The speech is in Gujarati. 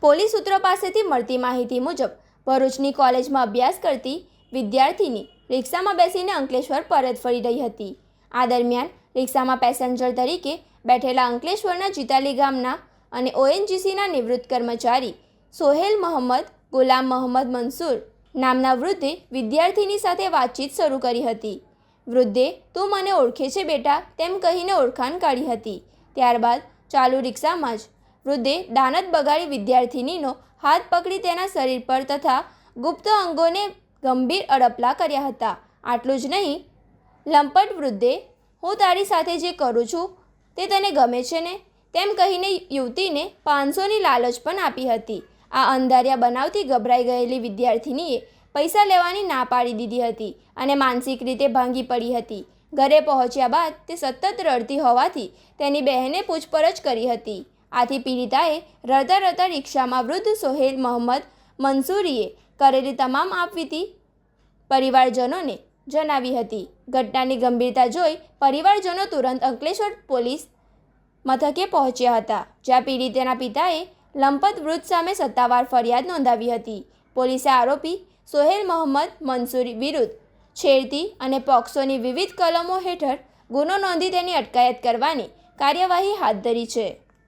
પોલીસ સૂત્રો પાસેથી મળતી માહિતી મુજબ ભરૂચની કોલેજમાં અભ્યાસ કરતી વિદ્યાર્થીની રિક્ષામાં બેસીને અંકલેશ્વર પરત ફરી રહી હતી। આ દરમિયાન રિક્ષામાં પેસેન્જર તરીકે બેઠેલા અંકલેશ્વરના ચિતાલી ગામના અને ઓએનજીસીના નિવૃત્ત કર્મચારી સોહેલ મોહમ્મદ ગુલામ મોહમ્મદ મંસૂર નામના વૃદ્ધે વિદ્યાર્થીની સાથે વાતચીત શરૂ કરી હતી। વૃદ્ધે "તું મને ઓળખે છે બેટા?" તેમ કહીને ઓળખાણ કાઢી હતી। ત્યારબાદ ચાલુ રિક્ષામાં જ વૃદ્ધે દાનત બગાડી વિદ્યાર્થિનીનો હાથ પકડી તેના શરીર પર તથા ગુપ્ત અંગોને ગંભીર અડપલા કર્યા હતા। આટલું જ નહીં, લંપટ વૃદ્ધે "હું તારી સાથે જે કરું છું તે તને ગમે છે ને?" તેમ કહીને યુવતીને 500ની લાલચ પણ આપી હતી। આ અંધારિયા બનાવથી ગભરાઈ ગયેલી વિદ્યાર્થિનીએ પૈસા લેવાની ના પાડી દીધી હતી અને માનસિક રીતે ભાંગી પડી હતી। ઘરે પહોંચ્યા બાદ તે સતત રડતી હોવાથી તેની બહેને પૂછપરછ કરી હતી। આથી પીડિતાએ રડતા રડતા રિક્ષામાં વૃદ્ધ સોહેલ મોહમ્મદ મંસૂરીએ કરેલી તમામ આપવીતી પરિવારજનોને જણાવી હતી। ઘટનાની ગંભીરતા જોઈ પરિવારજનો તુરંત અંકલેશ્વર પોલીસ મથકે પહોંચ્યા હતા, જ્યાં પીડિતાના પિતાએ લંપત વૃદ્ધ સામે સત્તાવાર ફરિયાદ નોંધાવી હતી। પોલીસે આરોપી સોહેલ મોહમ્મદ મંસૂરી વિરુદ્ધ છેડતી અને પોક્સોની વિવિધ કલમો હેઠળ ગુનો નોંધી તેની અટકાયત કરવાની કાર્યવાહી હાથ ધરી છે।